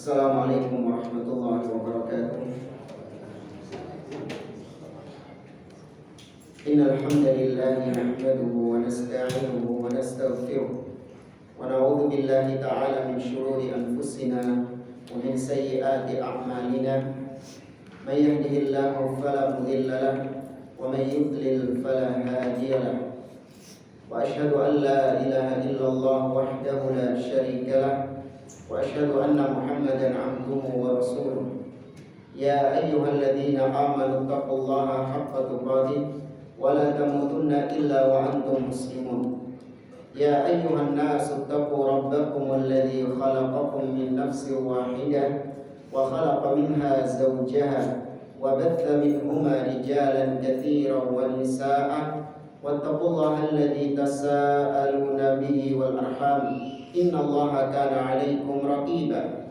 Assalamualaikum warahmatullahi wabarakatuh. Innal hamdalillah nahmaduhu wa nasta'inuhu wa nastaghfiruh wa na'udzu billahi ta'ala min shururi anfusina wa min sayyiati a'malina. May yahdihillahu fala mudilla lahu wa may yudlil fala hadiya lahu. Wa asyhadu an la ilaha illallah wahdahu la syarika lahu wa asyhadu anna Muhammadan 'abduhu wa rasuluh. Ya ayyuhalladzina amanu taqullaha haqqa tuqatih wa la tamutunna illa wa antum muslimun. Ya ayyuhan nasu taqu rabbakum alladzi khalaqakum min nafsin wahidah wa khalaqa minha zawjaha wa batha minhuma rijalan katsiran wa nisaa'a wattaqullaha alladzi tasaaluna bihi wal arham innallaha kana 'alaikum raqiba.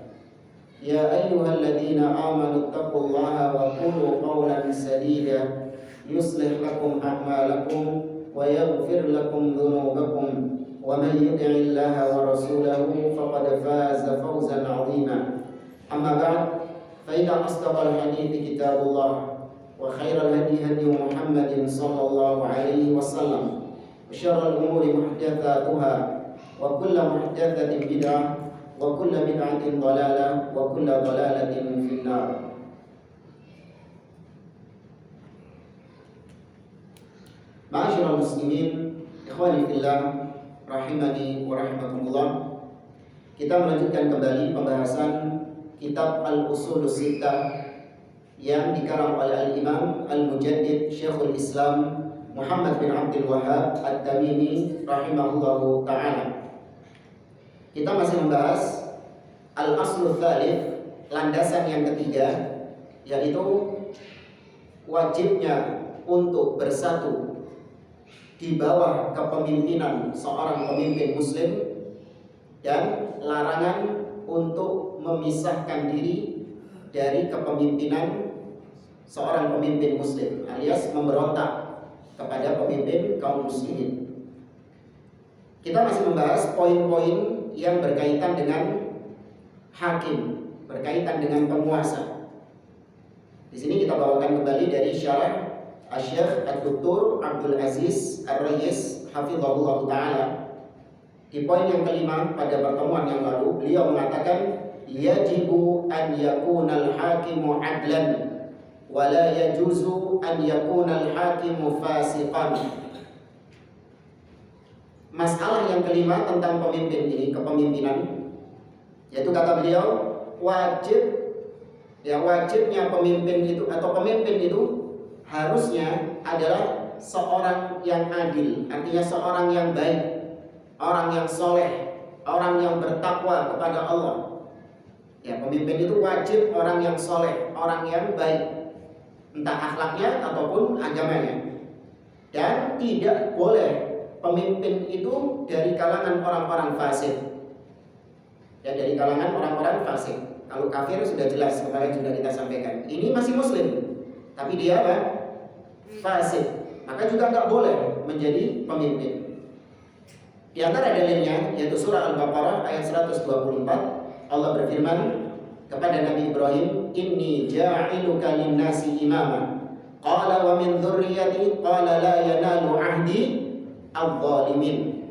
Ya ayyuhalladzina amanu taqullaha wa qulu qawlan sadida yuslih lakum a'malakum wa yaghfir lakum dhunubakum wa man yuti'illaha wa rasulahu faqad faza fawzan 'azima. Amma ba'd, fa inna asdaqal hadithi kitabullah wa khairal hadi hadi Muhammadin sallallahu alaihi wasallam wa syarral umuri muhdatsatuha wa kullu muhdatsatin bid'ah wa kullu bid'atin dhalalah wa kullu dhalalatin finnar. Ma'asyiral muslimin, ikhwani fillah, rahimani wa rahimakumullah. Kita melanjutkan kembali pembahasan kitab Al-Ushulus Sittah yang dikarang oleh Al-Imam Al-Mujaddid Syekhul Islam Muhammad bin Abdul Wahhab At-Tamimi rahimahullahu ta'ala. Kita masih membahas Al-Aslul Tsalits, landasan yang ketiga, yaitu wajibnya untuk bersatu di bawah kepemimpinan seorang pemimpin muslim dan larangan untuk memisahkan diri dari kepemimpinan seorang pemimpin muslim alias memberontak kepada pemimpin kaum muslimin. Kita masih membahas poin-poin yang berkaitan dengan hakim, berkaitan dengan penguasa. Di sini kita bawakan kembali dari syarah Asy-Syaikh Ad-Doktor Abdul Aziz Ar-Rayyis hafizahullah taala. Di poin yang kelima pada pertemuan yang lalu, beliau mengatakan yajibu an yakunal hakimu adlan wa la yajuzu an yakunal hakimu fasiqan. Masalah yang kelima tentang pemimpin ini, kepemimpinan, yaitu kata beliau wajibnya pemimpin itu atau pemimpin itu harusnya adalah seorang yang adil, artinya seorang yang baik, orang yang soleh, orang yang bertakwa kepada Allah. Ya, pemimpin itu wajib orang yang soleh, orang yang baik, entah akhlaknya ataupun agamanya. Dan tidak boleh pemimpin itu dari kalangan orang-orang fasik. Ya, dari kalangan orang-orang fasik. Kalau kafir sudah jelas, kemarin sudah kita sampaikan. Ini masih muslim, tapi dia apa? Fasik. Maka juga nggak boleh menjadi pemimpin. Di antara dalilnya yaitu surah Al-Baqarah ayat 124. Allah berfirman kepada Nabi Ibrahim, "Inni ja'iluka lin-nasi imama." Qala wa min dzurriyyati qala la yanalu 'ahdi adh-dhalimin.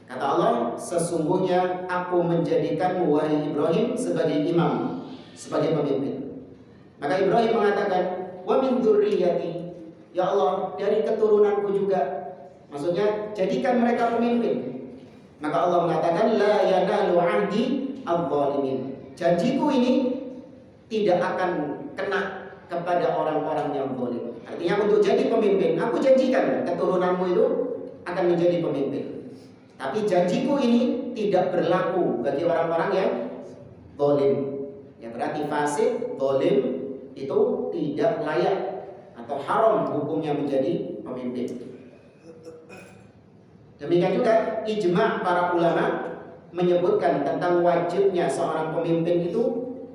Kata Allah, sesungguhnya aku menjadikanmu wahai Ibrahim sebagai imam, sebagai pemimpin. Maka Ibrahim mengatakan, "Wa min dzurriyyati." Ya Allah, dari keturunanku juga. Maksudnya jadikan mereka pemimpin. Maka Allah mengatakan la yanalu 'ahdi adh-dhalimin. Janjiku ini tidak akan kena kepada orang-orang yang zalim. Artinya untuk jadi pemimpin, aku janjikan keturunanmu itu akan menjadi pemimpin. Tapi janjiku ini tidak berlaku bagi orang-orang yang zalim. Ya berarti fasik, zalim itu tidak layak atau haram hukumnya menjadi pemimpin. Demikian juga ijma' para ulama menyebutkan tentang wajibnya seorang pemimpin itu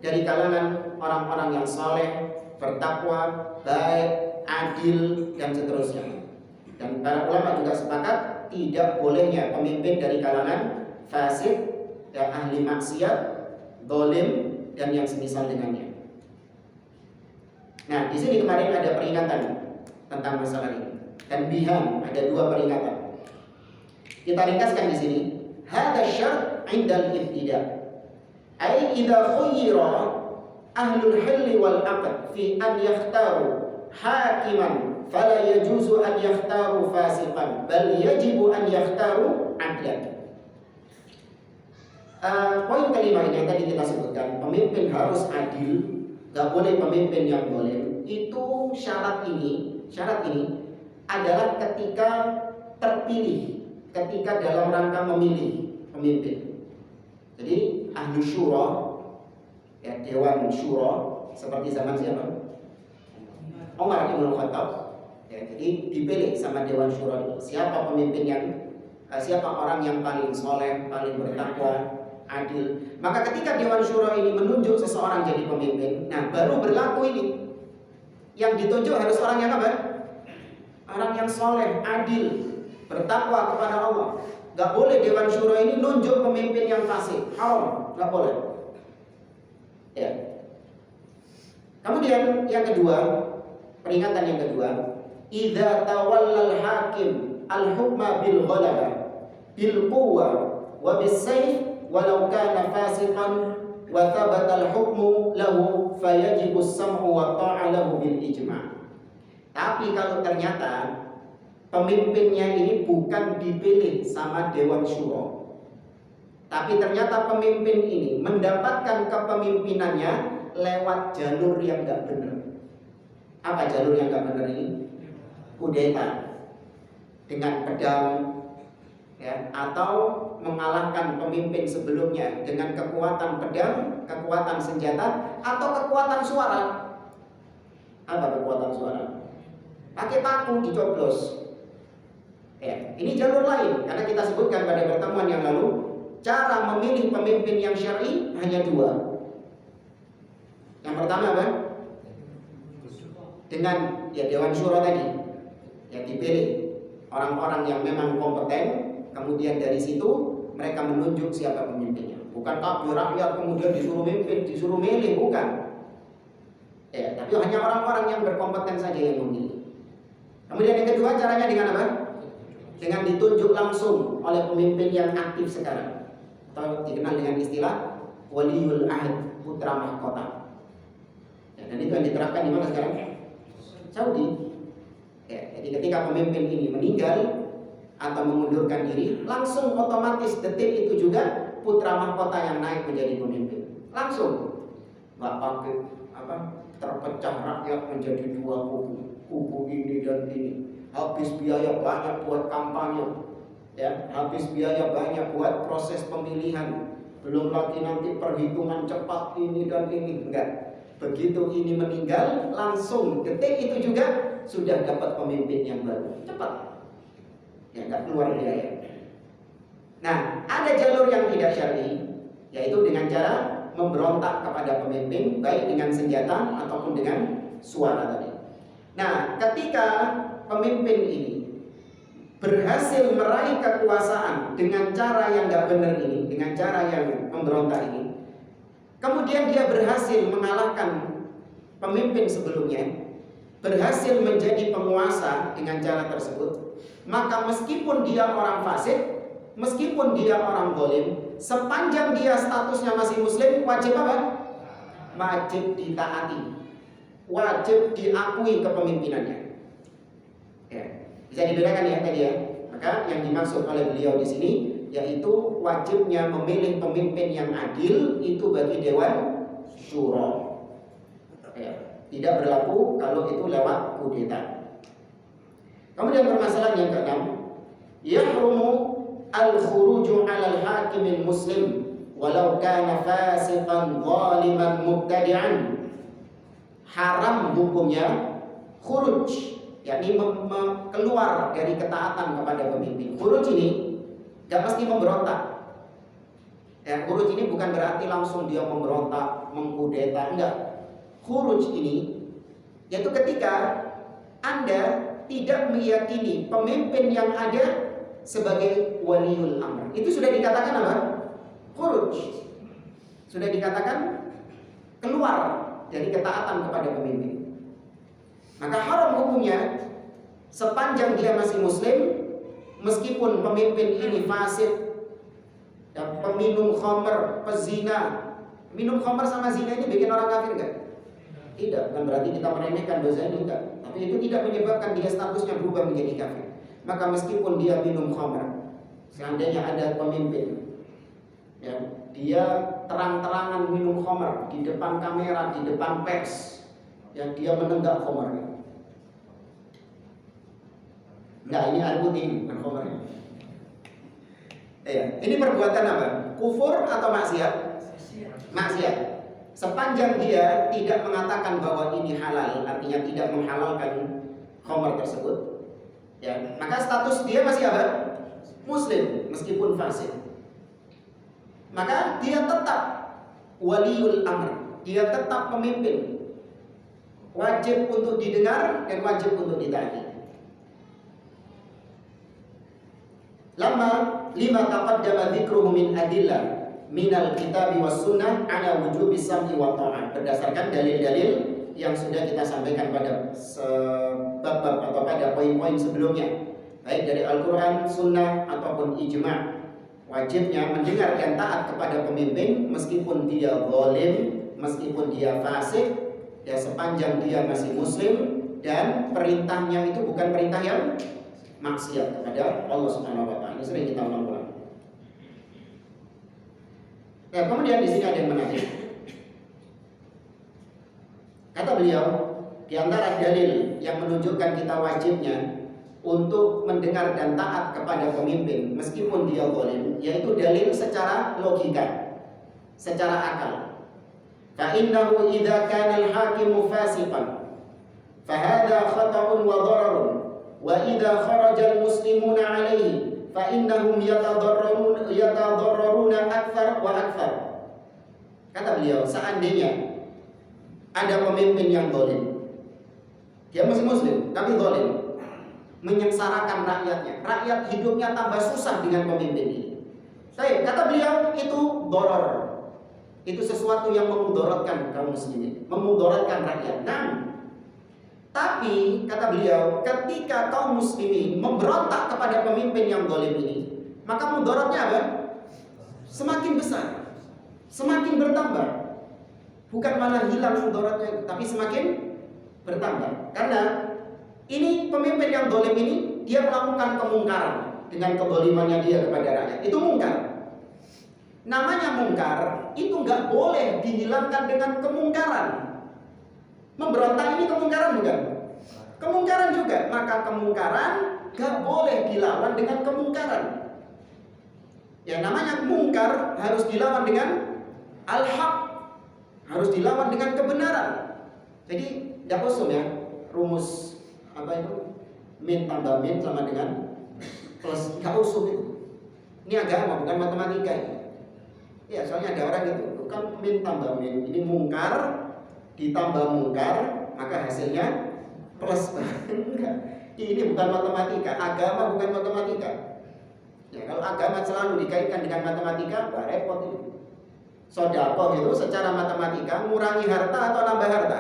dari kalangan orang-orang yang saleh, bertakwa, baik, adil, dan seterusnya. Dan para ulama juga sepakat tidak bolehnya pemimpin dari kalangan fasik dan ahli maksiat, zalim, dan yang semisal dengannya. Nah, di sini kemarin ada peringatan tentang masalah ini. Dan bihan ada 2 peringatan. Kita ringkaskan di sini. Hadza syart 'inda al-ibtida. Ai idza khuyyira ahlul hilli wal 'aqd fi an yakhtaru hakiman fala yajuzu an yakhtaru fasiqan bal yajibu an yakhtaru 'adlan. Poin kelima ini yang tadi kita sebutkan, pemimpin harus adil. Gak boleh pemimpin yang boleh. Itu syarat ini adalah ketika terpilih, ketika dalam rangka memilih pemimpin. Jadi ahlu syura, ya, dewan syura seperti zaman siapa? Umar bin Khattab. Ya, jadi dipilih sama dewan syura itu. Siapa pemimpin yang siapa orang yang paling soleh, paling bertakwa, adil. Maka ketika Dewan Syura ini menunjuk seseorang jadi pemimpin, nah baru berlaku ini. Yang ditunjuk harus orang yang apa? Orang yang soleh, adil, bertakwa kepada Allah. Gak boleh Dewan Syura ini nunjuk pemimpin yang fasik, haram, gak boleh. Ya. Kemudian yang kedua, peringatan yang kedua, idza tawallal hakim al-hukma bil ghalaba bil quwwa wa bis sayf walau kana fasiqan wa thabata al-hukmu lahu fayajibu as-sam'u wa ta'a lahu bil ijma'. Tapi kalau ternyata pemimpinnya ini bukan dipilih sama Dewan Syura, tapi ternyata pemimpin ini mendapatkan kepemimpinannya lewat jalur yang enggak benar. Apa jalur yang enggak benar ini? Kudeta dengan pedang, ya, atau mengalahkan pemimpin sebelumnya dengan kekuatan pedang, kekuatan senjata, atau kekuatan suara. Apa kekuatan suara? Pakai paku dicoblos. Ya, ini jalur lain karena kita sebutkan pada pertemuan yang lalu, cara memilih pemimpin yang syar'i hanya 2. Yang pertama apa? Dengan Dewan Syura tadi, yang dipilih orang-orang yang memang kompeten. Kemudian dari situ mereka menunjuk siapa pemimpinnya. Bukan kabeh rakyat kemudian disuruh mimpin, disuruh milih, bukan. Ya, tapi hanya orang-orang yang berkompeten saja yang memilih. Kemudian yang kedua caranya dengan apa? Dengan ditunjuk langsung oleh pemimpin yang aktif sekarang, atau dikenal dengan istilah waliyul ahd, putra mahkota. Ya, dan itu yang diterapkan di mana sekarang? Saudi. Ya, jadi ketika pemimpin ini meninggal atau mengundurkan diri, langsung otomatis detik itu juga putra mahkota yang naik menjadi pemimpin. Langsung, nggak pakai terpecah rakyat menjadi 2 kubu ini dan ini. Habis biaya banyak buat kampanye, ya, habis biaya banyak buat proses pemilihan. Belum lagi nanti perhitungan cepat ini dan ini. Enggak. Begitu ini meninggal, langsung detik itu juga sudah dapat pemimpin yang baru. Cepat. Ya, nggak keluar biaya. Nah, ada jalur yang tidak syar'i, yaitu dengan cara memberontak kepada pemimpin, baik dengan senjata ataupun dengan suara tadi. Nah, ketika pemimpin ini berhasil meraih kekuasaan dengan cara yang nggak benar ini, dengan cara yang memberontak ini, kemudian dia berhasil mengalahkan pemimpin sebelumnya, berhasil menjadi penguasa dengan cara tersebut, maka meskipun dia orang fasik, meskipun dia orang zalim, sepanjang dia statusnya masih muslim, wajib apa? Wajib ditaati, wajib diakui kepemimpinannya. Ya, bisa dibedakan ya tadi ya. Maka yang dimaksud oleh beliau di sini yaitu wajibnya memilih pemimpin yang adil itu bagi Dewan Syura. Ya, tidak berlaku kalau itu lewat kudeta. Kemudian permasalahan yang keenam, yahrumu al-khuruju 'alal hakimil muslim walau kana fasiqan zaliman mubtadi'an. Haram hukumnya khuruj, yakni keluar dari ketaatan kepada pemimpin. Khuruj ini tidak mesti memberontak. Ya, khuruj ini bukan berarti langsung dia memberontak, mengkudeta, enggak. Khuruj ini yaitu ketika Anda tidak meyakini pemimpin yang ada sebagai waliul amr. Itu sudah dikatakan apa? Khuruj. Sudah dikatakan keluar dari ketaatan kepada pemimpin. Maka haram hukumnya sepanjang dia masih muslim, meskipun pemimpin ini fasik dan peminum khamr, pezina. Minum khamr sama zina ini bikin orang kafir enggak? Tidak, bukan berarti kita meremehkan dosa ini, enggak. Tapi itu tidak menyebabkan dia statusnya berubah menjadi kafir. Maka meskipun dia minum khamr, seandainya ada pemimpin, ya, dia terang-terangan minum khamr di depan kamera, di depan pers, ya, dia menenggak khamrnya. Enggak, ini air putih, bukan khamrnya. Ya, ini perbuatan apa? Kufur atau maksiat? Maksiat. Sepanjang dia tidak mengatakan bahwa ini halal, artinya tidak menghalalkan khamr tersebut, ya, maka status dia masih apa? Muslim meskipun fasik. Maka dia tetap waliul amr, dia tetap pemimpin, wajib untuk didengar dan wajib untuk ditaati. Lima taqaddama dzikruhu min adillah minal kitabi was sunnah ala wujubi sam'i wa ta'ah, berdasarkan dalil-dalil yang sudah kita sampaikan pada bab atau pada poin-poin sebelumnya, baik dari Al-Quran, Sunnah ataupun ijma'. Wajibnya mendengar dan taat kepada pemimpin meskipun dia zalim, meskipun dia fasik, ya, sepanjang dia masih muslim dan perintahnya itu bukan perintah yang maksiat kepada Allah Subhanahu wa taala. Ini sering kita ulang-ulang. Nah, kemudian di sini ada yang menarik. Kata beliau, di antara dalil yang menunjukkan kita wajibnya untuk mendengar dan taat kepada pemimpin meskipun dia zalim, yaitu dalil secara logika, secara akal. Fa innahu idza kana al-hakimu fasiqan fa hadha khata'un wa dararun, wa idza kharaja al-muslimuna 'alaihi fa innahum yatadarraruna akthar wa akthar. Kata beliau, seandainya ada pemimpin yang zalim, dia masih muslim tapi zalim, menyengsarakan rakyatnya, rakyat hidupnya tambah susah dengan pemimpin ini. Baik, kata beliau, itu doror, itu sesuatu yang memudaratkan kaum muslimin, memudaratkan rakyat. Nah, tapi kata beliau, ketika kaum muslimin memberontak kepada pemimpin yang zalim ini, maka mudaratnya apa? Semakin besar, semakin bertambah. Bukan malah hilang mudaratnya, tapi semakin bertambah. Karena ini pemimpin yang zalim ini, dia melakukan kemungkaran dengan kezalimannya dia kepada rakyat. Itu mungkar. Namanya mungkar, itu nggak boleh dihilangkan dengan kemungkaran. Memberontak ini kemungkaran bukan? Kemungkaran juga. Maka kemungkaran nggak boleh dilawan dengan kemungkaran. Ya, namanya mungkar harus dilawan dengan al-haq, harus dilawan dengan kebenaran. Jadi tidak kosong ya, rumus apa itu? Min tambah min sama dengan plus, nggak usum itu. Ini agama bukan matematika ini. Ya, soalnya ada orang itu bukan min tambah min, ini mungkar ditambah mungkar maka hasilnya plus. Ini bukan matematika, agama bukan matematika. Ya, kalau agama selalu dikaitkan dengan matematika, wah repot itu. Sedekah itu secara matematika mengurangi harta atau nambah harta?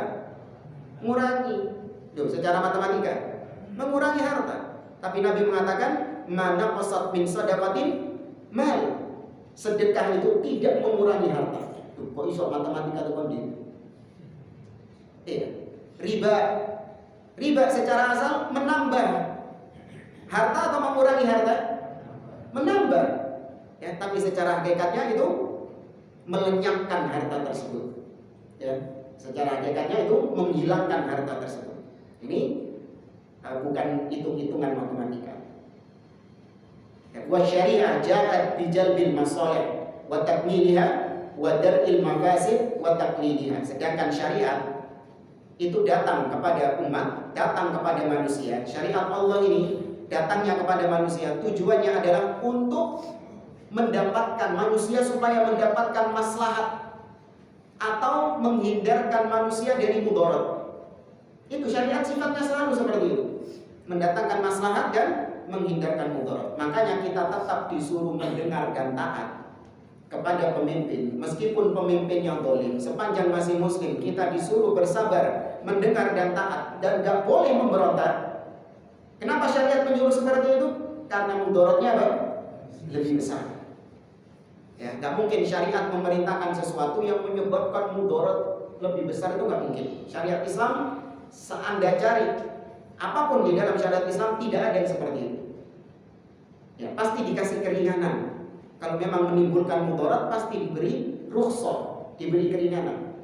Mengurangi. Loh, secara matematika mengurangi harta. Tapi Nabi mengatakan, mana qasat min sadaqatin mal. Sedekah itu tidak mengurangi harta. Tuh, kok iso matematika itu kon gitu? Iya. Riba secara asal menambah harta atau mengurangi harta? Menambah. Ya, tapi secara hakikatnya itu melenyapkan harta tersebut. Ya, secara hakikatnya itu menghilangkan harta tersebut. Ini bukan hitung-hitungan matematika. Wa syariah ja'at bijalbil masalih wa takmiliha wa dar'il mafasid wa taqlidiha. Sedangkan syariat itu datang kepada umat, datang kepada manusia. Syariat Allah ini datangnya kepada manusia, tujuannya adalah untuk mendapatkan manusia supaya mendapatkan maslahat atau menghindarkan manusia dari mudarat. Itu syariat sifatnya selalu seperti itu, mendatangkan maslahat dan menghindarkan mudarat. Makanya kita tetap disuruh mendengar dan taat. kepada pemimpin, meskipun pemimpin yang zalim, sepanjang masih muslim, kita disuruh bersabar, mendengar dan taat, dan gak boleh memberontak. Kenapa syariat menyuruh seperti itu? Karena mudorotnya apa? Lebih besar. Ya, gak mungkin syariat memerintahkan sesuatu yang menyebabkan mudorot lebih besar, itu gak mungkin. Syariat Islam, seanda cari apapun di dalam syariat Islam, tidak ada yang seperti itu. Ya, pasti dikasih keringanan. Kalau memang menimbulkan mudarat, pasti diberi rukhsah, diberi keringanan.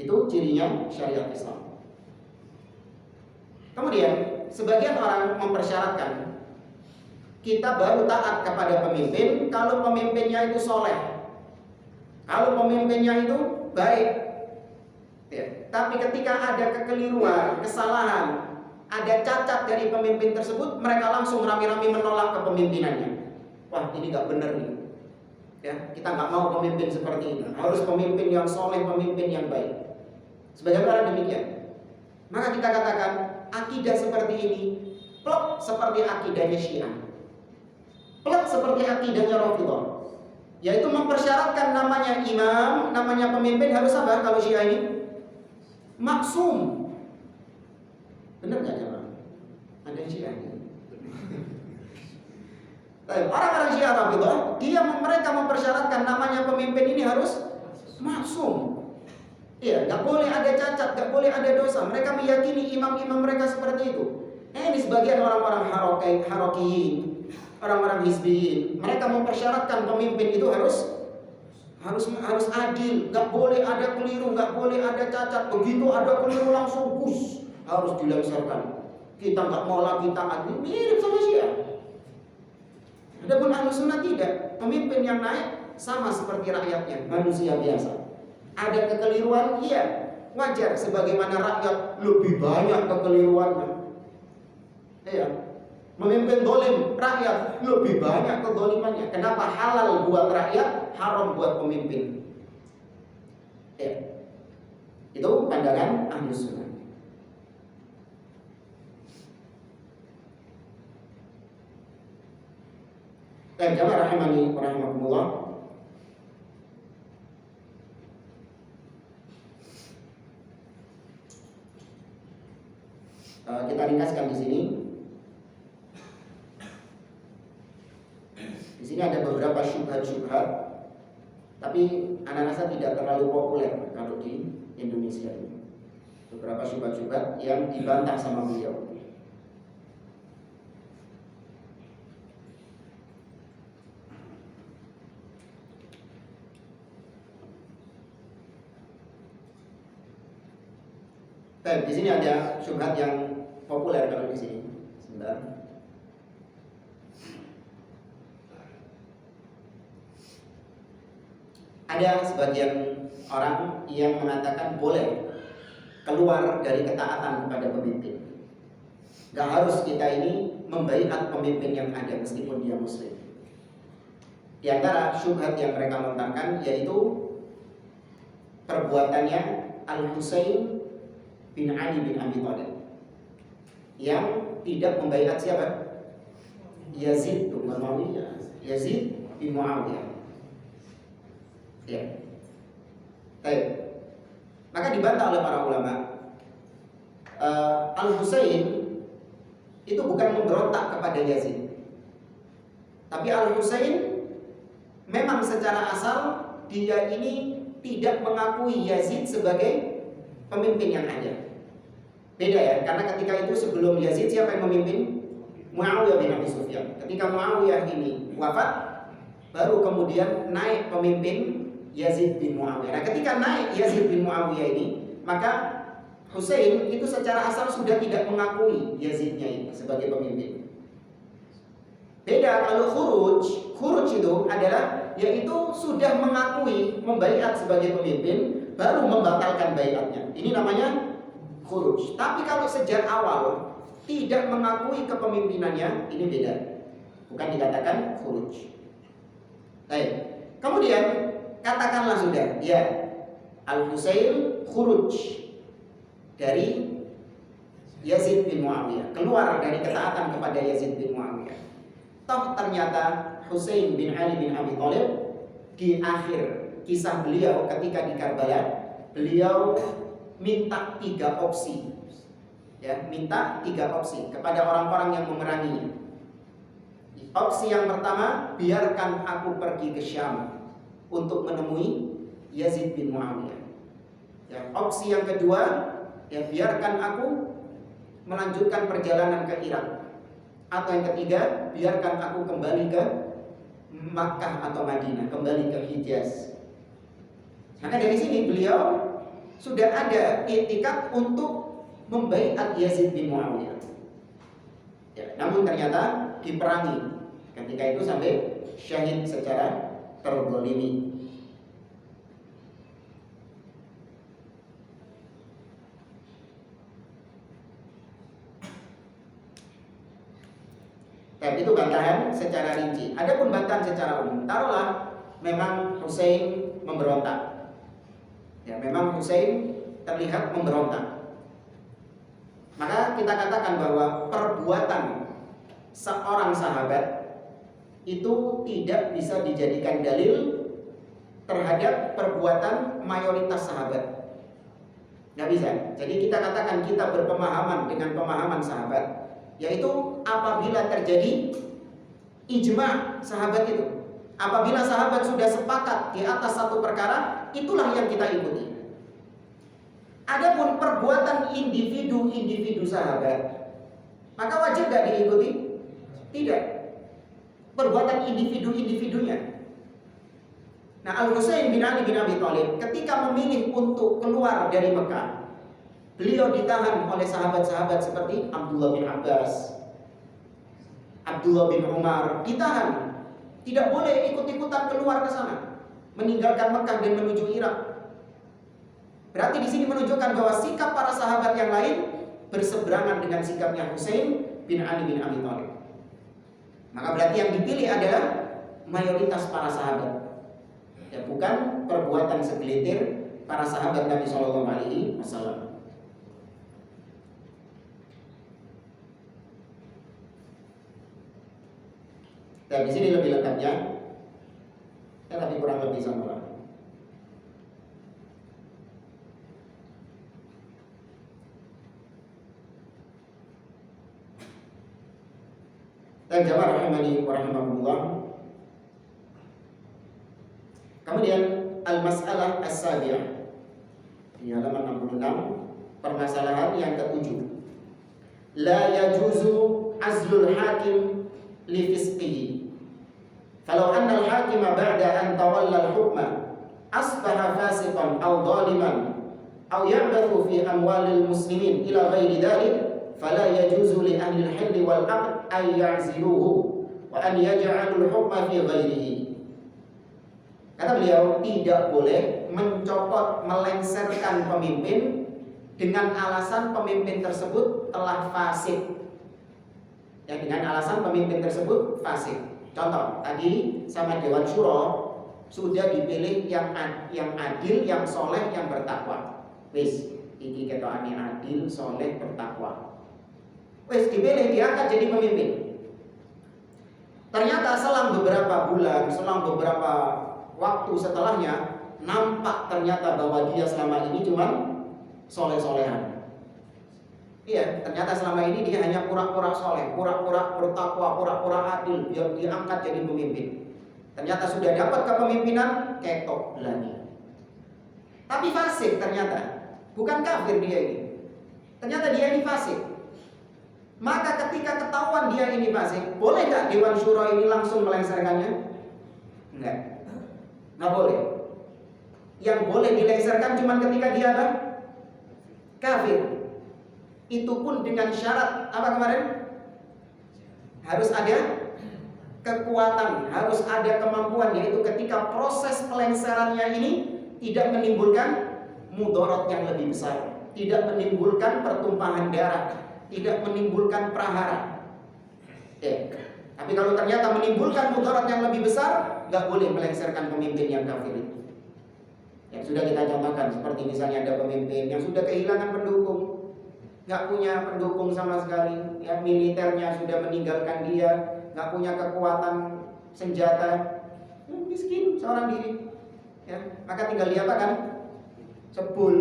Itu cirinya syariat Islam. Kemudian sebagian orang mempersyaratkan kita baru taat kepada pemimpin kalau pemimpinnya itu soleh, kalau pemimpinnya itu baik. Ya, tapi ketika ada kekeliruan, kesalahan, ada cacat dari pemimpin tersebut, mereka langsung rame-rame menolak kepemimpinannya. Wah, ini gak benar nih. Ya, kita gak mau pemimpin seperti ini. Harus pemimpin yang soleh, pemimpin yang baik. Sebagai orang demikian. Maka kita katakan akidah seperti ini plek seperti akidahnya Syiah, plek seperti akidahnya Rafidhah, yaitu mempersyaratkan namanya imam, namanya pemimpin harus sabar. Kalau Syiah ini maksum. Benar gak jemaah? Ada Syiah ini. Orang-orang Syiah Rafidhah, mereka mempersyaratkan namanya pemimpin ini harus maksum. Iya, gak boleh ada cacat, gak boleh ada dosa. Mereka meyakini imam-imam mereka seperti itu. Ini sebagian orang-orang harokiyin, orang-orang hizbiyin. Mereka mempersyaratkan pemimpin itu harus adil, gak boleh ada keliru, gak boleh ada cacat. Begitu ada keliru langsung harus dilengsarkan. Kita gak mau lagi taat. Mirip sama Syiah. Adapun Ahlus Sunnah tidak. Pemimpin yang naik sama seperti rakyatnya, manusia biasa. Ada kekeliruan, iya, wajar. Sebagaimana rakyat lebih banyak kekeliruannya. Iya. Memimpin zalim, rakyat lebih banyak kezalimannya. Kenapa halal buat rakyat, haram buat pemimpin? Iya. Itu pandangan Ahlus Sunnah. Dan jamaah rahimani rahimakumullah, kita ringkaskan di sini. Di sini ada beberapa syubhat-syubhat, tapi anak rasa tidak terlalu populer kalau di Indonesia ini. Beberapa syubhat-syubhat yang dibantah sama beliau. Baik, di sini ada syubhat yang populer kalau di sini. Sebentar. Ada sebagian orang yang mengatakan boleh keluar dari ketaatan kepada pemimpin. Gak harus kita ini membaiat pemimpin yang ada meskipun dia muslim. Di antara syubhat yang mereka lontarkan yaitu perbuatannya Al-Husain bin Ali bin Abi Thalib yang tidak membaiat siapa? Yazid bin Muawiyah. Yazid bin Muawiyah. Ya. Baik. Maka dibantah oleh para ulama. Al-Husain itu bukan memberontak kepada Yazid. Tapi Al-Husain memang secara asal dia ini tidak mengakui Yazid sebagai pemimpin yang ada. Beda ya, karena ketika itu sebelum Yazid siapa yang memimpin? Muawiyah bin Abi Sufyan. Ketika Muawiyah ini wafat, baru kemudian naik pemimpin Yazid bin Muawiyah. Nah, ketika naik Yazid bin Muawiyah ini, maka Husain itu secara asal sudah tidak mengakui Yazidnya ini sebagai pemimpin. Beda kalau Khuruj itu adalah yaitu sudah mengakui membaiat sebagai pemimpin, baru membatalkan baiatnya. Ini namanya Khuruj. Tapi kalau sejak awal tidak mengakui kepemimpinannya, ini beda. Bukan dikatakan Khuruj. Baik. Kemudian katakanlah sudah, ya Al-Husain Khuruj dari Yazid bin Muawiyah, keluar dari ketaatan kepada Yazid bin Muawiyah. Toh ternyata Husain bin Ali bin Abi Thalib di akhir kisah beliau ketika di Karbala, beliau minta 3 opsi. Ya, minta 3 opsi kepada orang-orang yang memeranginya. Opsi yang pertama, biarkan aku pergi ke Syam untuk menemui Yazid bin Muawiyah. Ya, opsi yang kedua, ya biarkan aku melanjutkan perjalanan ke Irak. Atau yang ketiga, biarkan aku kembali ke Makkah atau Madinah, kembali ke Hijaz. Maka dari sini beliau sudah ada iktikad untuk membaiat Yazid bin Muawiyah. Ya, namun ternyata diperangi. Ketika itu sampai syahid secara terzalimi. Dan itu bantahan secara rinci. Adapun bantahan secara umum, taruhlah memang Husain memberontak. Ya, memang Husain terlihat memberontak. Maka kita katakan bahwa perbuatan seorang sahabat itu tidak bisa dijadikan dalil terhadap perbuatan mayoritas sahabat. Nggak bisa. Jadi kita katakan kita berpemahaman dengan pemahaman sahabat, yaitu apabila terjadi ijma sahabat itu. Apabila sahabat sudah sepakat di atas satu perkara, itulah yang kita ikuti. Adapun perbuatan individu-individu sahabat, maka wajib gak diikuti? Tidak. Perbuatan individu-individunya. Nah, Al-Husain bin Ali bin Abi Thalib ketika memilih untuk keluar dari Mekah, beliau ditahan oleh sahabat-sahabat seperti Abdullah bin Abbas, Abdullah bin Umar, ditahan. Tidak boleh ikut-ikutan keluar ke sana, meninggalkan Mekah dan menuju Irak. Berarti di sini menunjukkan bahwa sikap para sahabat yang lain berseberangan dengan sikapnya Husain bin Ali bin Abi Thalib. Maka berarti yang dipilih adalah mayoritas para sahabat, ya, bukan perbuatan segelintir para sahabat Nabi Shallallahu Alaihi Wasallam. Dan di sini lebih lengkapnya, ya, tapi kurang lebih sama lah. Dan jamaah rahimani wa rahimakumullah. Kemudian al-mas'alah as-sabi'ah di halaman 66, permasalahan yang ke-7. La yajuzu azlul hakim li fisqihi. Falau anna al-hakima ba'da an tawalla al-hukma asbaha fasiqan aw zaliman aw ya'bathu fi amwalil muslimin ila ghairi dhalik, fala yajuzu li ahli al-hill wal 'aqd ay ya'ziluhu wa an yaj'alul hukma fi ghairihi. Kata beliau, tidak boleh mencopot, melengsarkan pemimpin dengan alasan pemimpin tersebut telah fasik. Ya, dengan alasan pemimpin tersebut fasik. Contoh, tadi sama Dewan Syuro sudah dipilih yang adil, yang soleh, yang bertakwa. Wis, iki ketokane adil, soleh, bertakwa. Wis dipilih, diangkat jadi pemimpin. Ternyata selang beberapa bulan, selang beberapa waktu setelahnya, nampak ternyata bahwa dia selama ini cuma soleh-solehan. Iya, ternyata selama ini dia hanya pura-pura soleh, pura-pura bertakwa, pura-pura adil, biar diangkat jadi pemimpin. Ternyata sudah dapat kepemimpinan, ketok belani. Tapi fasik ternyata, bukan kafir dia ini. Ternyata dia ini fasik. Maka ketika ketahuan dia ini fasik, boleh nggak Dewan Syuro ini langsung melengsarkannya? Enggak. Nggak boleh. Yang boleh dilengsarkan cuma ketika dia apa? Kafir. Itu pun dengan syarat apa kemarin? Harus ada kekuatan, harus ada kemampuan, yaitu ketika proses pelengsarannya ini tidak menimbulkan mudarat yang lebih besar, tidak menimbulkan pertumpahan darah, tidak menimbulkan prahara. Tapi kalau ternyata menimbulkan mudarat yang lebih besar, nggak boleh melengsarkan pemimpin yang kafir itu. Yang sudah kita contohkan, seperti misalnya ada pemimpin yang sudah kehilangan pendukung, nggak punya pendukung sama sekali, ya, militernya sudah meninggalkan dia, nggak punya kekuatan senjata, miskin seorang diri. Ya, maka tinggal diapakan? Cebul.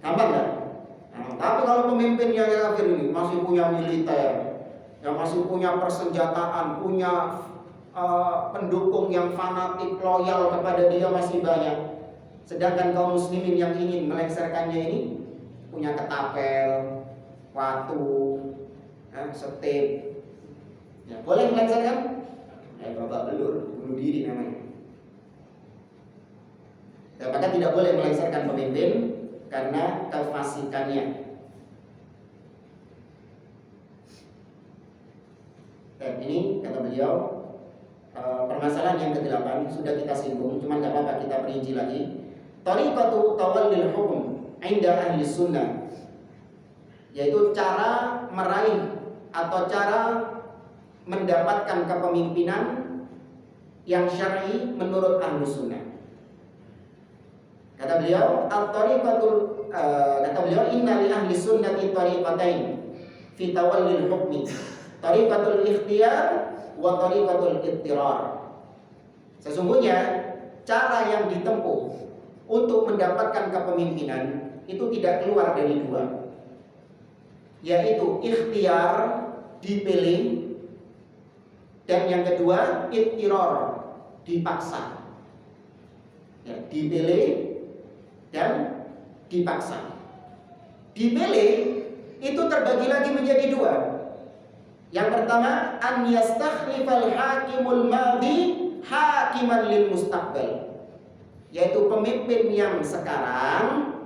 Gampang kan? Nah, tapi kalau pemimpin yang kafir ini masih punya militer, yang masih punya persenjataan, punya pendukung yang fanatik, loyal kepada dia masih banyak. Sedangkan kaum muslimin yang ingin melengsarkannya ini punya ketapel, watu, setip. Ya, boleh melengsarkan? Babak belur, bunuh diri namanya. Ya, maka tidak boleh melengsarkan pemimpin karena kefasikannya. Dan ini kata beliau permasalahan yang ke-8 sudah kita singgung, cuman tidak apa-apa kita perinci lagi. Tariqatu tawallil hukum 'inda ahli sunnah, yaitu cara meraih atau cara mendapatkan kepemimpinan yang syar'i menurut ahli sunnah. Kata beliau, kata beliau, inna li ahli sunnati tariqatain fi tawallil hukmi, tariqatul ikhtiyar wa tariqatul ittirar. Sesungguhnya cara yang ditempuh untuk mendapatkan kepemimpinan itu tidak keluar dari dua, yaitu ikhtiar, dipilih, dan yang kedua ittirar, dipaksa. Ya, dipilih dan dipaksa. Dipilih itu terbagi lagi menjadi dua. Yang pertama, an yastakhlifal hakimul madhi hakiman lil mustaqbal, yaitu pemimpin yang sekarang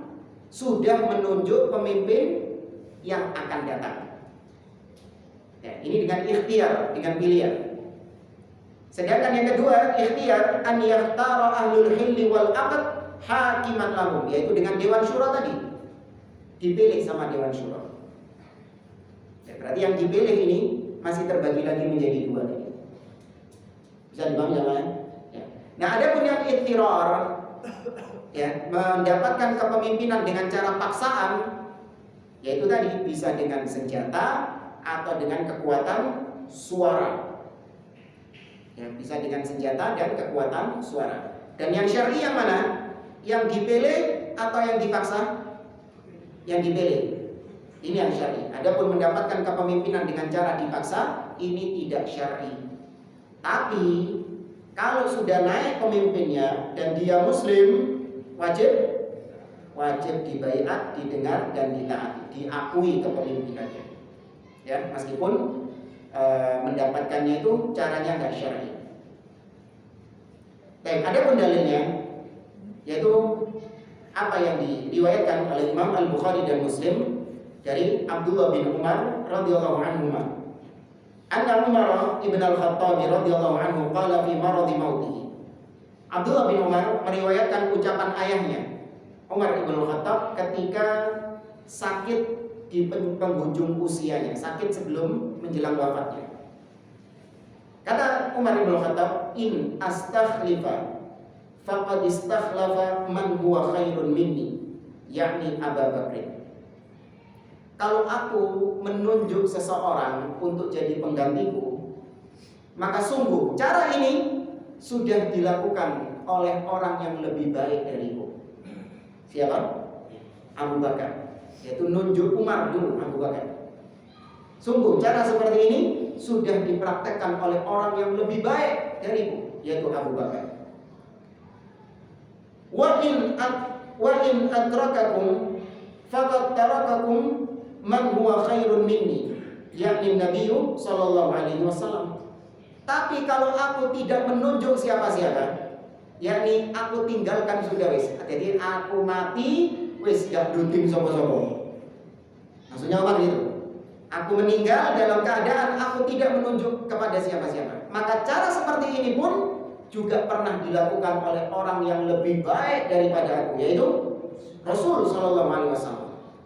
sudah menunjuk pemimpin yang akan datang. Ya, ini dengan ikhtiar, dengan pilihan. Sedangkan yang kedua, ikhtiar, an yakhtara ahlul hilli wal aqd hakiman lahum, yaitu dengan Dewan Syura tadi, dipilih sama Dewan Syura. Ya, berarti yang dipilih ini masih terbagi lagi menjadi dua tadi. Bisa dipahami ya? Ya. Nah, ada pun yang ittirar, ya, mendapatkan kepemimpinan dengan cara paksaan, yaitu tadi bisa dengan senjata atau dengan kekuatan suara. Ya, bisa dengan senjata dan kekuatan suara. Dan yang syar'i yang mana? Yang dipilih atau yang dipaksa? Yang dipilih. Ini yang syar'i. Adapun mendapatkan kepemimpinan dengan cara dipaksa, ini tidak syar'i. Tapi kalau sudah naik pemimpinnya dan dia muslim, wajib dibaiat, didengar dan ditaati, diakui kepemimpinannya. Ya, meskipun mendapatkannya itu caranya nggak syar'i. Baik, ada pun dalilnya, yaitu apa yang diriwayatkan oleh Imam Al-Bukhari dan Muslim dari Abdullah bin Umar radhiyallahu anhu. Anna Umar ibn al-Khattab radhiyallahu anhu qala fi maradi mautihi. Abdullah bin Umar meriwayatkan ucapan ayahnya, Umar ibn al-Khattab, ketika sakit di penghujung usianya, sakit sebelum menjelang wafatnya. Kata Umar ibn al-Khattab, in astakhlifa faqad istakhlafa man huwa khairun minni, yakni Abu Bakr. Kalau aku menunjuk seseorang untuk jadi penggantiku, maka sungguh cara ini sudah dilakukan oleh orang yang lebih baik dariku. Siapa? Abu Bakar. Yaitu nunjuk Umar dulu, Abu Bakar. Sungguh cara seperti ini sudah dipraktekkan oleh orang yang lebih baik dariku, yaitu Abu Bakar. Wa in adrakakum faqad tarakakum man huwa khairun minni, yakni Nabi sallallahu alaihi wasallam. Tapi kalau aku tidak menunjuk siapa-siapa, yakni aku tinggalkan sudah wis. Jadi aku mati wis gak duding sapa-sapa. Maksudnya apa gitu? Aku meninggal dalam keadaan aku tidak menunjuk kepada siapa-siapa. Maka cara seperti ini pun juga pernah dilakukan oleh orang yang lebih baik daripada aku, yaitu Rasul sallallahu alaihi wasallam.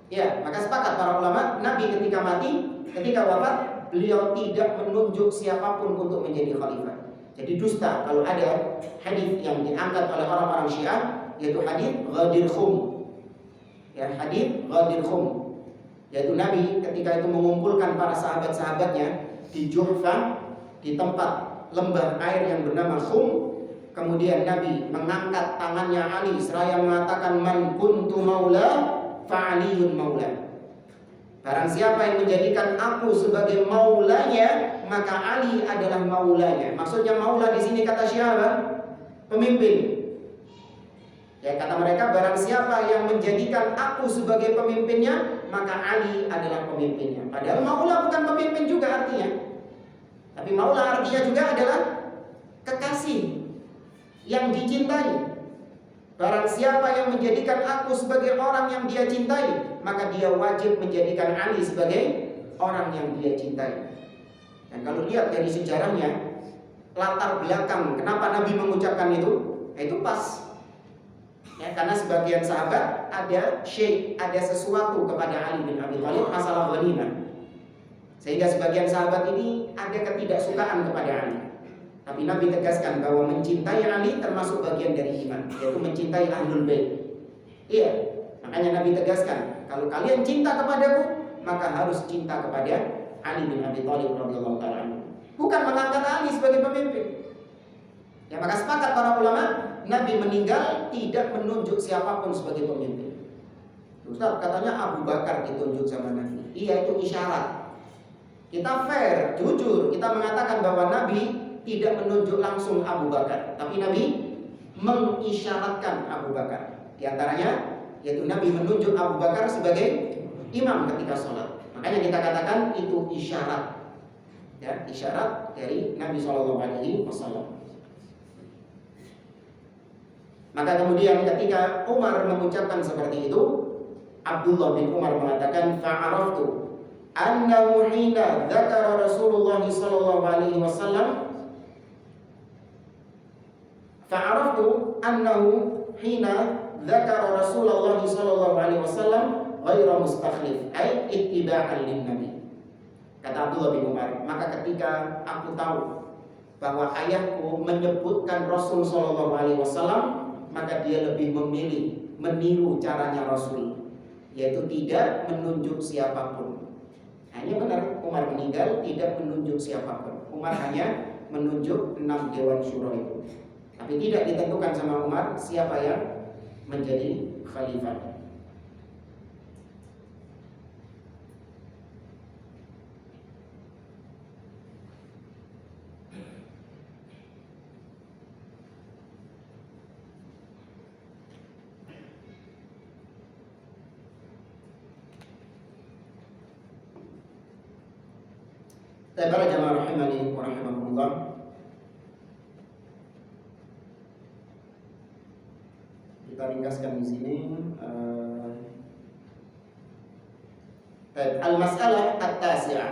Ya, maka sepakat para ulama, Nabi ketika mati, ketika wafat, beliau tidak menunjuk siapapun untuk menjadi khalifah. Jadi dusta kalau ada hadis yang diangkat oleh orang-orang Syiah, yaitu hadis Ghadir Khum. Ya, hadis Ghadir Khum. Yaitu Nabi ketika itu mengumpulkan para sahabat-sahabatnya di Juhfah, di tempat lembah air yang bernama Khum. Kemudian Nabi mengangkat tangannya Ali seraya mengatakan, man kuntu maula fa aliyun maula. Barang siapa yang menjadikan aku sebagai maulanya, maka Ali adalah maulanya. Maksudnya maula di sini kata siapa? Pemimpin. Ya, kata mereka, barang siapa yang menjadikan aku sebagai pemimpinnya, maka Ali adalah pemimpinnya. Padahal maula bukan pemimpin juga artinya. Tapi maula artinya juga adalah kekasih yang dicintai. Barang siapa yang menjadikan aku sebagai orang yang dia cintai, maka dia wajib menjadikan Ali sebagai orang yang dia cintai. Dan kalau lihat dari sejarahnya, latar belakang kenapa Nabi mengucapkan itu pas. Ya, karena sebagian sahabat ada sesuatu kepada Ali bin Abi Thalib masalah ghanimah. Sehingga sebagian sahabat ini ada ketidaksukaan kepada Ali. Tapi Nabi tegaskan bahwa mencintai Ali termasuk bagian dari iman, yaitu mencintai Ahlul Bait. Iya, makanya Nabi tegaskan, kalau kalian cinta kepadaku, maka harus cinta kepada Ali bin Abi Thalib radhiyallahu ta'ala. Bukan mengangkat Ali sebagai pemimpin. Ya, maka sepakat para ulama, Nabi meninggal tidak menunjuk siapapun sebagai pemimpin. Ustaz, katanya Abu Bakar ditunjuk sama Nabi. Iya, itu isyarat. Kita fair, jujur, kita mengatakan bahwa Nabi tidak menunjuk langsung Abu Bakar, tapi Nabi mengisyaratkan Abu Bakar. Di antaranya yaitu Nabi menunjuk Abu Bakar sebagai imam ketika sholat. Makanya kita katakan itu isyarat. Ya, isyarat dari Nabi SAW. Maka kemudian ketika Umar mengucapkan seperti itu, Abdullah bin Umar mengatakan, fa'araftu annahu hina dzakara Rasulullah sallallahu alaihi wasallam fa'araftu annahu hina dzakara Rasulullah sallallahu alaihi wasallam ghairu mustakhlif ay ittiba'an lin nabi. Kata Abdullah bin Umar, maka ketika aku tahu bahwa ayahku menyebutkan Rasul sallallahu alaihi wasallam, maka dia lebih memilih meniru caranya Rasul, yaitu tidak menunjuk siapapun. Hanya benar Umar meninggal tidak menunjuk siapapun. Umar hanya menunjuk 6 dewan syura itu. Tapi tidak ditentukan sama Umar siapa yang menjadi khalifah. Para jamaah rahimani wa rahimakumullah. Kita ringkaskan di sini. Al-mas'alah at-tasi'ah.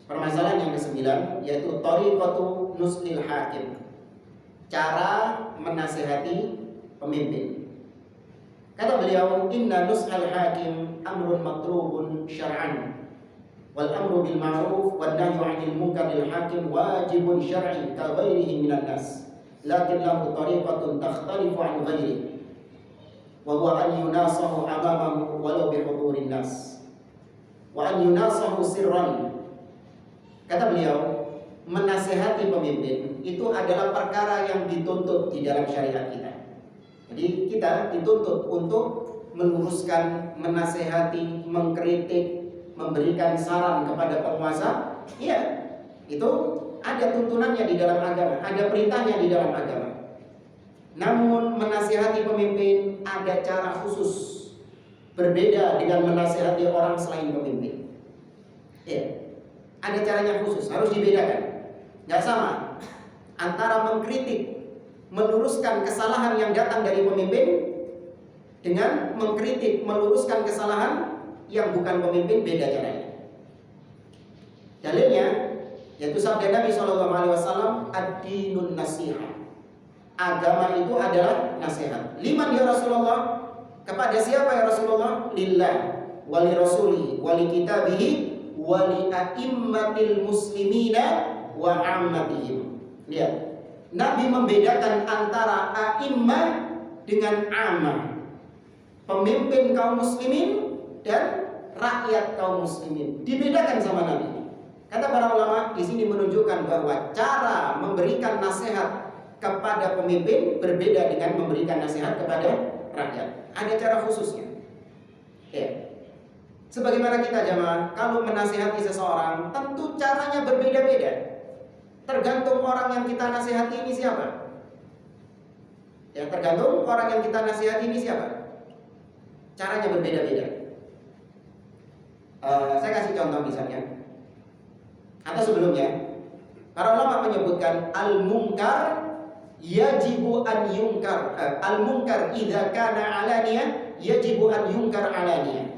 Permasalahan yang ke-9 yaitu tariqatu nuslil hakim. Cara menasihati pemimpin. Kata beliau, inna nushal hakim amrun matlubun syar'an. Wal amru bil ma'ruf wan nahyu 'anil munkaril hakim wajibun syar'i ka ghairihi minan nas, lakin lahu tariqatun takhtalifu 'an ghairihi wa huwa an yunasahu amamahu walau bi hudurin nas wa an yunasahu sirran. Kata beliau, menasihati pemimpin itu adalah perkara yang dituntut di dalam syariat kita. Jadi kita dituntut untuk meluruskan, menasihati, mengkritik, memberikan saran kepada penguasa. Iya, itu ada tuntunannya di dalam agama, ada perintahnya di dalam agama. Namun menasihati pemimpin ada cara khusus, berbeda dengan menasihati orang selain pemimpin. Ya, ada caranya khusus, harus dibedakan. Nggak sama antara mengkritik, meluruskan kesalahan yang datang dari pemimpin dengan mengkritik, meluruskan kesalahan yang bukan pemimpin, beda caranya. Dalilnya yaitu sabda Nabi SAW, ad-dinun nasihah. Agama itu adalah nasihat. Liman ya Rasulullah? Kepada siapa ya Rasulullah? Lillah, wali rasulihi, wali kitabihi, wali a'immatil muslimina wa ammatihim. Lihat, Nabi membedakan antara a'immah dengan ammah, pemimpin kaum muslimin dan rakyat kaum muslimin. Dibedakan sama Nabi. Kata para ulama di sini menunjukkan bahwa cara memberikan nasihat kepada pemimpin berbeda dengan memberikan nasihat kepada rakyat. Ada cara khususnya. Ya. Sebagaimana kita jamaah, kalau menasihati seseorang, tentu caranya berbeda-beda. Tergantung orang yang kita nasihati ini siapa. Ya, tergantung orang yang kita nasihati ini siapa. Caranya berbeda-beda. Saya kasih contoh misalnya. Atau sebelumnya, para ulama menyebutkan al-munkar yajibu an yunkar. Al-munkar idza kana alaniyah yajibu an yunkar alaniyah.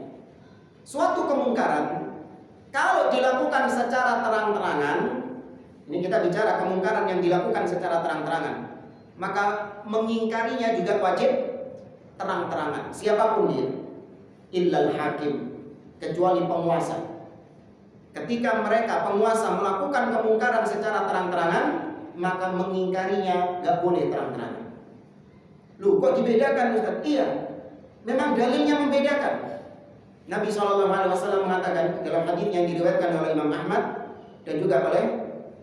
Suatu kemungkaran kalau dilakukan secara terang-terangan, ini kita bicara kemungkaran yang dilakukan secara terang-terangan, maka mengingkarinya juga wajib terang-terangan, siapapun dia, illal hakim, kecuali penguasa. Ketika mereka penguasa melakukan kemungkaran secara terang-terangan, maka mengingkarinya gak boleh terang-terangan. Loh, kok dibedakan Ustaz? Iya, memang dalilnya membedakan. Nabi SAW mengatakan dalam hadis yang diriwayatkan oleh Imam Ahmad dan juga oleh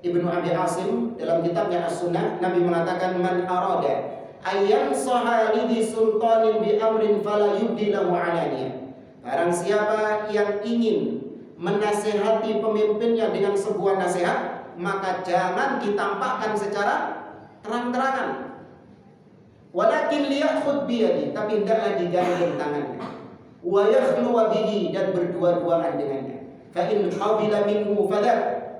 Ibnu Abi Asim dalam kitabnya As-Sunnah, Nabi mengatakan man arada ayyan sahali sultanin bi amrin fala yubdi lahu alaniyah. Barang siapa yang ingin menasehati pemimpinnya dengan sebuah nasihat, maka jangan ditampakkan secara terang-terangan. Walakin liyakhud biyadi, tapi hendaklah digandeng tangannya. Wa yakhluwa bihi, dan berdua-duaan dengannya. Fa in qabila minhu fadhak,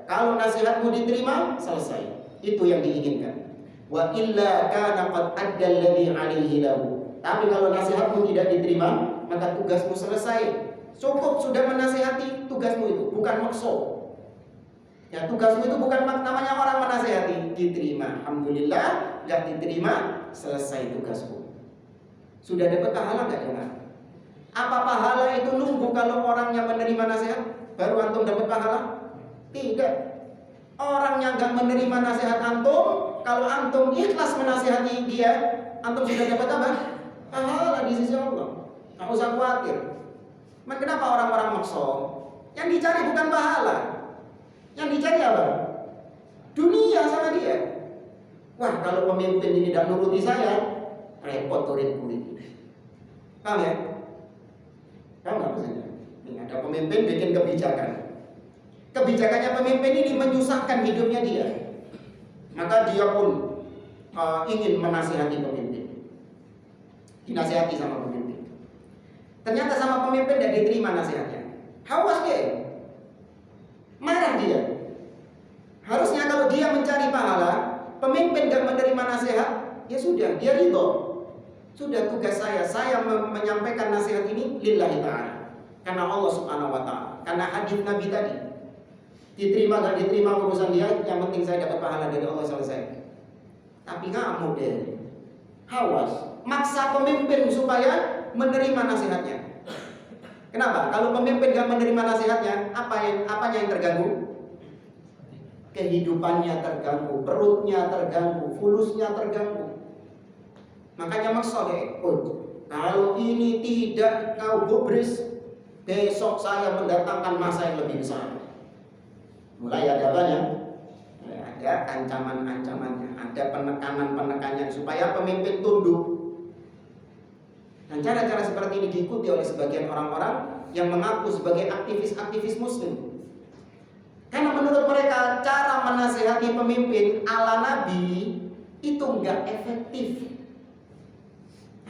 kalau nasihatmu diterima, selesai. Itu yang diinginkan. Wa illa kana qad adda alladhi 'alaihi lahu. Tapi kalau nasihatmu tidak diterima, maka tugasmu selesai. Cukup sudah menasihati, tugasmu itu bukan maksud. Ya, tugasmu itu bukan namanya orang menasihati, diterima, alhamdulillah. Enggak diterima, selesai tugasmu. Sudah dapat pahala enggak ya? Apa pahala itu nunggu kalau orangnya menerima nasihat baru antum dapat pahala? Tidak. Orang yang enggak menerima nasihat antum, kalau antum ikhlas menasihati dia, antum sudah dapat apa? Pahala di sisi Allah. Enggak usah khawatir. Kenapa orang-orang maksud? Yang dicari bukan pahala. Yang dicari apa? Dunia sama dia. Wah, kalau pemimpin ini tidak nuruti saya, repot turin-turin. Paham ya? Paham nggak maksudnya? Ini ada pemimpin bikin kebijakan. Kebijakannya pemimpin ini menyusahkan hidupnya dia. Maka dia pun ingin menasihati pemimpin. Dinasihati sama pemimpin. Ternyata sama pemimpin tidak diterima nasihatnya. Hawas dia. Marah dia. Harusnya kalau dia mencari pahala, pemimpin tidak menerima nasihat, ya sudah, dia ridho. Sudah, tugas saya menyampaikan nasihat ini lillahi ta'ala, karena Allah subhanahu wa ta'ala, karena hadis Nabi tadi. Diterima gak diterima urusan dia, yang penting saya dapat pahala dari Allah, selesai. Tapi kamu deh hawas, maksa pemimpin supaya menerima nasihatnya. Kenapa? Kalau pemimpin gak menerima nasihatnya, apanya yang terganggu? Kehidupannya terganggu, perutnya terganggu, fulusnya terganggu. Makanya maksud kalau ini tidak kau gubris, besok saya mendatangkan masa yang lebih besar. Mulai ada banyak, ada ancaman-ancamannya, ada penekanan-penekanannya supaya pemimpin tunduk. Dan cara-cara seperti ini diikuti oleh sebagian orang-orang yang mengaku sebagai aktivis-aktivis muslim. Karena menurut mereka cara menasihati pemimpin ala Nabi itu enggak efektif.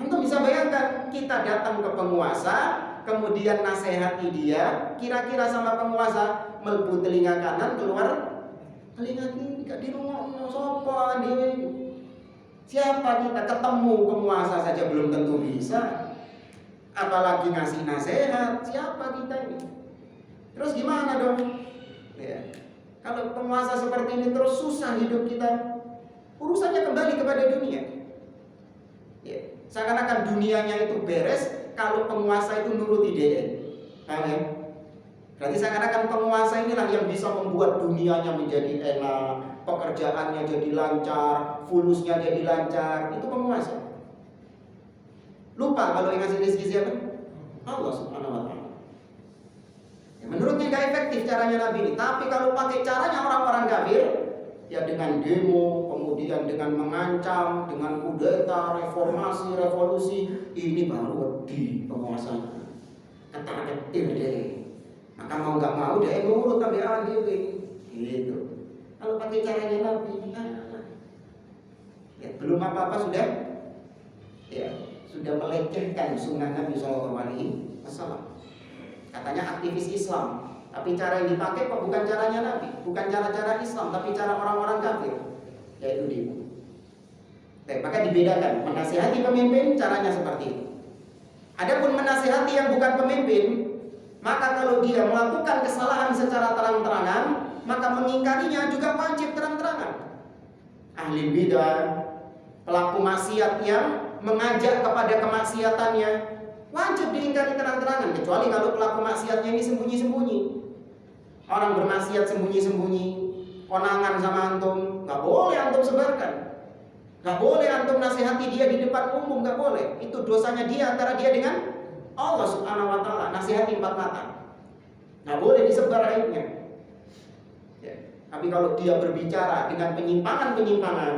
Antum bisa bayangkan, kita datang ke penguasa, kemudian nasihati dia, kira-kira sama penguasa melbu telinga kanan, keluar telinga kiri, gak dirungokno sapa dia. Siapa kita ketemu penguasa saja belum tentu bisa, apalagi ngasih nasihat. Siapa kita ini? Terus gimana dong? Ya. Kalau penguasa seperti ini terus susah hidup kita, urusannya kembali kepada dunia. Ya. Seakan-akan dunianya itu beres kalau penguasa itu nuruti dia. Paham ya? Berarti seakan-akan penguasa inilah yang bisa membuat dunianya menjadi enak, pekerjaannya jadi lancar, fulusnya jadi lancar. Itu penguasa. Lupa kalau yang ngasih rezeki siapa? Allah subhanahu wa ta'ala. Ya, menurutnya nggak efektif caranya Nabi ini. Tapi kalau pakai caranya orang-orang kafir, ya dengan demo, kemudian dengan mengancam, dengan kudeta, reformasi, revolusi, ini baru di penguasanya. Ketar-ketir deh. Maka mau nggak mau dia nurut tapi dewe. Gitu. Kalau pakai caranya Nabi, ya belum apa-apa sudah, ya sudah melecehkan sunnah Nabi SAW. Katanya aktivis Islam, tapi cara yang dipakai kok bukan caranya Nabi, bukan cara-cara Islam, tapi cara orang-orang kafir, yaitu demo. Maka dibedakan, menasihati pemimpin caranya seperti itu. Adapun menasihati yang bukan pemimpin, maka kalau dia melakukan kesalahan secara terang-terangan, maka mengingkarinya juga wajib terang-terangan. Ahli bidah, pelaku maksiat yang mengajak kepada kemaksiatannya, wajib diingkari terang-terangan, kecuali kalau pelaku maksiatnya ini sembunyi-sembunyi. Orang bermaksiat sembunyi-sembunyi, konangan sama antum, nggak boleh antum sebarkan. Nggak boleh antum nasihati dia di depan umum, nggak boleh. Itu dosanya dia antara dia dengan Allah Subhanahu wa Ta'ala. Nasihati 4 mata, nggak boleh disebar aibnya. Ya. Tapi kalau dia berbicara dengan penyimpangan-penyimpangan,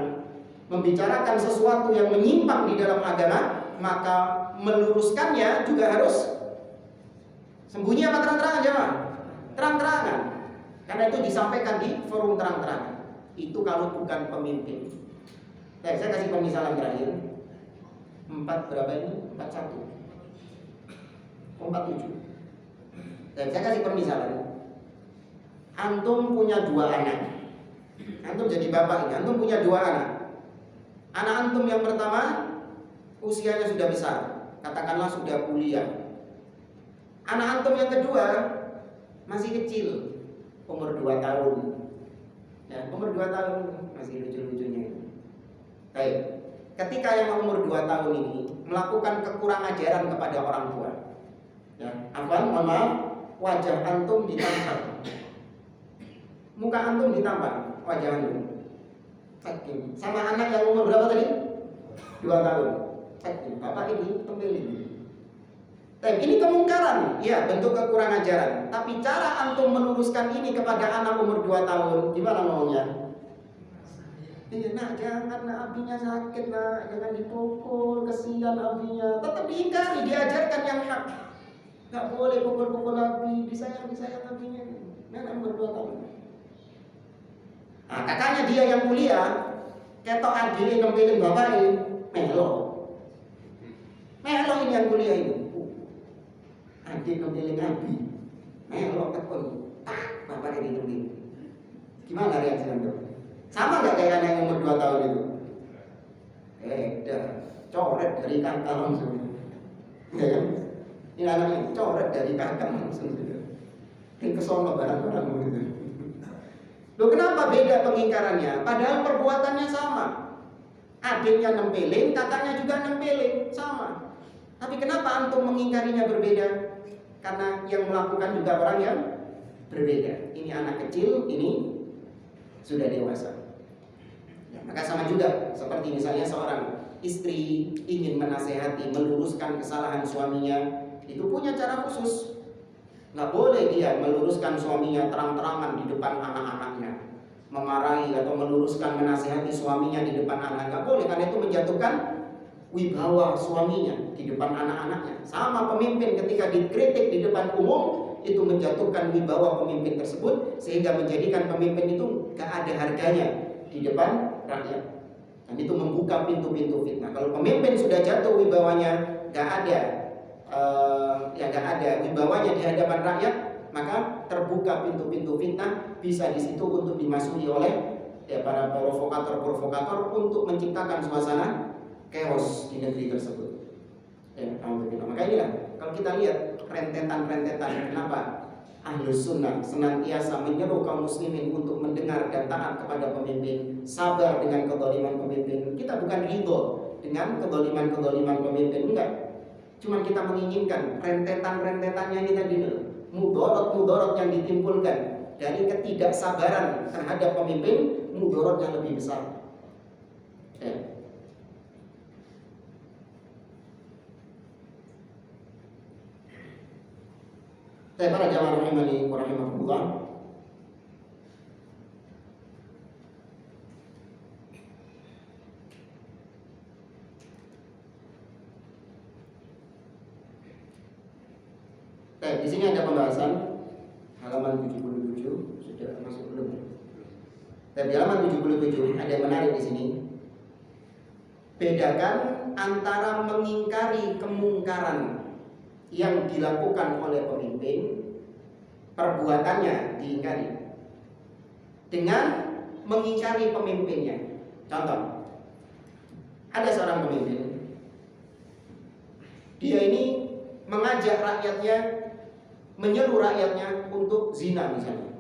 membicarakan sesuatu yang menyimpang di dalam agama, maka meluruskannya juga harus sembunyi apa terang-terangan, jemaah? Terang-terangan. Karena itu disampaikan di forum terang-terangan. Itu kalau bukan pemimpin. Nah, saya kasih pemisalan terakhir. 4 berapa ini? 41. 47. Dan saya kasih permisalan. Antum punya 2 anak. Antum jadi bapak ini. Antum punya 2 anak. Anak antum yang pertama usianya sudah besar, katakanlah sudah kuliah. Anak antum yang kedua masih kecil, umur 2 tahun. Ya, umur 2 tahun masih lucu-lucunya. Baik. Ketika yang umur 2 tahun ini melakukan kekurang ajaran kepada orang tua, ya, mohon maaf, wajah antum ditampar, muka antum ditampar, wajah antum. Sama anak yang umur berapa tadi? 2 tahun. Bapak ini tempelin. Ini kemungkaran, ya, bentuk kekurang ajaran. Tapi cara antum meluruskan ini kepada anak umur 2 tahun, gimana maunya? Nak, jangan, nak, abinya sakit, nak, jangan dipukul, kesian abinya. Tetap diingkari, diajarkan yang hak. Gak boleh pukul-pukul abi, disayang abinya. Anak umur 2 tahun. Nah, kakaknya dia yang kuliah, ketok adilin nempelin bapak ini, melo ini yang kuliah ini. Adik nempelin abi, melo tekun, bapak ini nempelin. Gimana reaksi antum? Sama gak kayak anak yang umur 2 tahun itu? Dah, coret dari kakak langsung. Ya kan? Ini anaknya coret dari kakak langsung. Ini kesono barang-barang gitu. Loh, kenapa beda pengingkarannya? Padahal perbuatannya sama. Adiknya nempelin, kakaknya juga nempelin, sama. Tapi kenapa antum mengingkarinya berbeda? Karena yang melakukan juga orang yang berbeda. Ini anak kecil, ini sudah dewasa. Ya, maka sama juga seperti misalnya seorang istri ingin menasehati, meluruskan kesalahan suaminya, itu punya cara khusus. Nggak boleh dia meluruskan suaminya terang-terangan di depan anak-anaknya, memarahi atau meluruskan menasihati suaminya di depan anak. Nggak boleh, karena itu menjatuhkan wibawa suaminya di depan anak-anaknya. Sama pemimpin ketika dikritik di depan umum, itu menjatuhkan wibawa pemimpin tersebut, sehingga menjadikan pemimpin itu nggak ada harganya di depan rakyat. Dan itu membuka pintu-pintu fitnah. Kalau pemimpin sudah jatuh wibawanya, nggak ada wibawanya di hadapan rakyat, maka terbuka pintu-pintu fitnah, bisa di situ untuk dimasuki oleh para provokator untuk menciptakan suasana chaos di negeri tersebut. Maka inilah kalau kita lihat rentetan-rentetan kenapa Ahlus Sunnah senantiasa menyeru kaum muslimin untuk mendengar dan taat kepada pemimpin, sabar dengan kezaliman pemimpin. Kita bukan ridho dengan kezaliman pemimpin, enggak. Cuman kita menginginkan rentetan-rentetannya ini tadi dulu, mudorot yang ditimbulkan dari ketidaksabaran terhadap pemimpin, mudorot yang lebih besar. Para jamaah rahimani wa rahimakumullah. Di sini ada pembahasan halaman 77, sudah masuk belum? Di halaman 77 ada yang menarik di sini. Bedakan antara mengingkari kemungkaran yang dilakukan oleh pemimpin, perbuatannya diingkari, dengan mengingkari pemimpinnya. Contoh, ada seorang pemimpin, dia ini mengajak rakyatnya, menyeru rakyatnya untuk zina misalnya.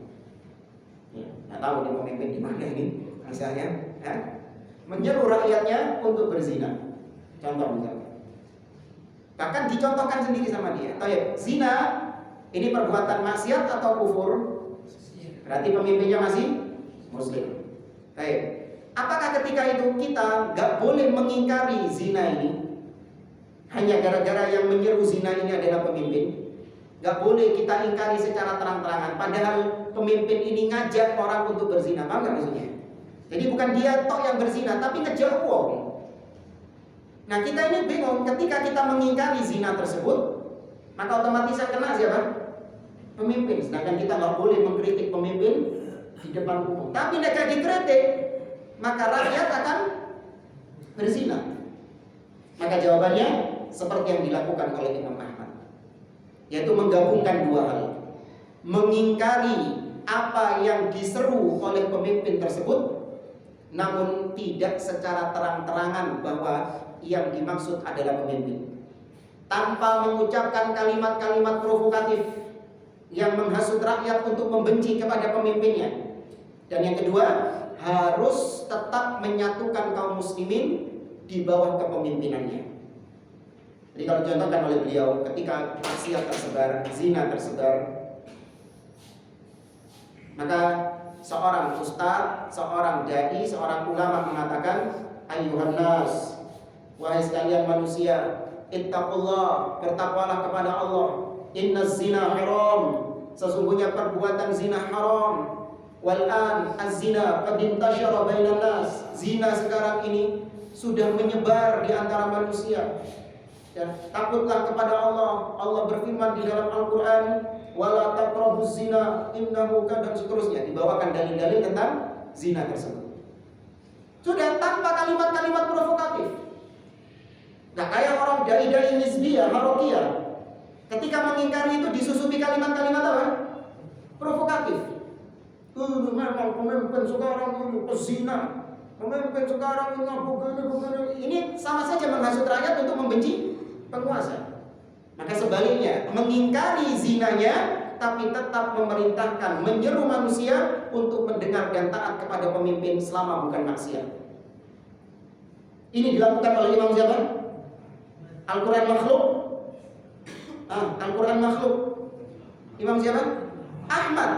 Ya, nggak tahu nih pemimpin di mana ini, misalnya, ya? Menyeru rakyatnya untuk berzina. Contoh misalnya. Bahkan dicontohkan sendiri sama dia. Zina ini perbuatan maksiat atau kufur? Berarti pemimpinnya masih muslim. Apakah ketika itu kita nggak boleh mengingkari zina ini hanya gara-gara yang menyeru zina ini adalah pemimpin? Gak boleh kita ingkari secara terang-terangan, padahal pemimpin ini ngajak orang untuk berzina. Paham gak maksudnya? Jadi bukan dia tok yang berzina, tapi ngejak uang. Nah, kita ini bingung ketika kita mengingkari zina tersebut, maka otomatis yang kena siapa? Pemimpin. Sedangkan kita gak boleh mengkritik pemimpin di depan umum. Tapi jika dikritik, maka rakyat akan berzina. Maka jawabannya seperti yang dilakukan oleh Imam Ahmad, yaitu menggabungkan dua hal. Mengingkari apa yang diseru oleh pemimpin tersebut, namun tidak secara terang-terangan bahwa yang dimaksud adalah pemimpin, tanpa mengucapkan kalimat-kalimat provokatif yang menghasut rakyat untuk membenci kepada pemimpinnya. Dan yang kedua, harus tetap menyatukan kaum muslimin di bawah kepemimpinannya. Jadi kalau dicontohkan oleh beliau, ketika maksiat tersebar, zina tersebar, maka seorang ustaz, seorang dai, seorang ulama mengatakan, ayyuhan nas, wahai sekalian manusia, ittaqullah, bertakwalah kepada Allah. Inna zina haram, sesungguhnya perbuatan zina haram. Wal'an az-zina qad intashara bainan nas, zina sekarang ini sudah menyebar di antara manusia. Dan takutlah kepada Allah. Allah berfirman di dalam Al-Quran, wala taqrabuz zina innahu kana, dan seterusnya. Dibawakan dalil-dalil tentang zina tersebut. Sudah tanpa kalimat-kalimat provokatif. Nah, kayak orang dai-dai hizbiyah, harokiyah, ketika mengingkari itu disusupi kalimat-kalimat apa? Provokatif. Memang pemimpin sekarang ini pezina, pemimpin sekarang ini begini. Ini sama saja menghasut rakyat untuk membenci penguasa. Maka sebaliknya, mengingkari zinanya tapi tetap memerintahkan, menyeru manusia untuk mendengar dan taat kepada pemimpin selama bukan maksiat. Ini dilakukan oleh Imam siapa? Al-Quran makhluk. Al-Quran makhluk. Imam siapa? Ahmad.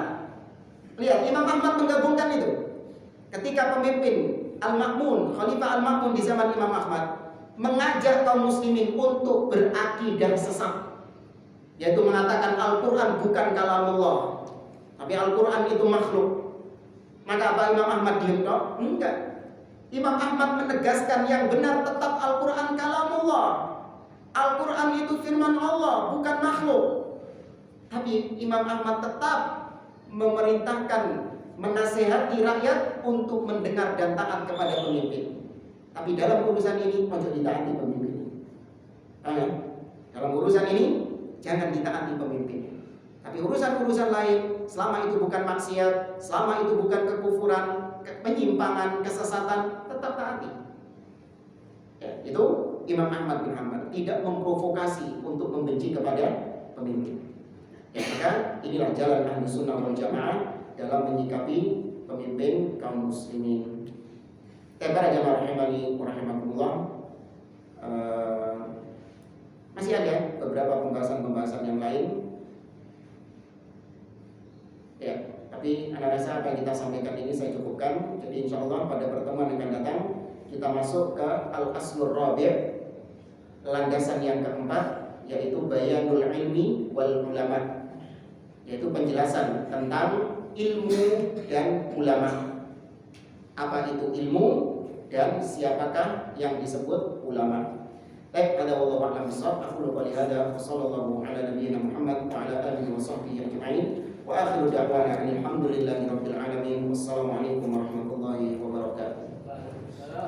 Lihat, Imam Ahmad menggabungkan itu. Ketika pemimpin Al-Ma'mun, Khalifah Al-Ma'mun di zaman Imam Ahmad, mengajak kaum muslimin untuk berakidah sesat, yaitu mengatakan Al-Quran bukan kalamullah, tapi Al-Quran itu makhluk. Maka apa Imam Ahmad diam? Enggak. Imam Ahmad menegaskan yang benar tetap Al-Quran kalamullah. Al-Quran itu firman Allah, bukan makhluk. Tapi Imam Ahmad tetap memerintahkan, menasehati rakyat untuk mendengar dan taat kepada pemimpin. Tapi dalam urusan ini ojo ditaati pemimpin. Dalam urusan ini jangan ditaati pemimpin. Tapi urusan-urusan lain, selama itu bukan maksiat, selama itu bukan kekufuran, penyimpangan, kesesatan, tetap taati. Ya, itu Imam Ahmad bin Hanbal tidak memprovokasi untuk membenci kepada pemimpin. Ya, maka inilah jalan Ahlu Sunnah wal Jamaah dalam menyikapi pemimpin kaum muslimin. Para jamaah rahimani wa rahimakumullah, masih ada beberapa pembahasan-pembahasan yang lain. Ya, tapi ana rasa apa yang kita sampaikan ini saya cukupkan. Jadi insyaallah pada pertemuan yang akan datang kita masuk ke al-aslur rabi', landasan yang keempat, yaitu bayanul ilmi wal ulama, yaitu penjelasan tentang ilmu dan ulama. Apa itu ilmu dan siapakah yang disebut ulama? Ada wallahu a'lam bishawab. Aku qouli hada wa sallallahu ala nabiyyina Muhammad wa ala alihi wa sahbihi ajma'in. Wa akhiru da'wana alhamdulillahi rabbil alamin. Wassalamualaikum warahmatullahi wabarakatuh.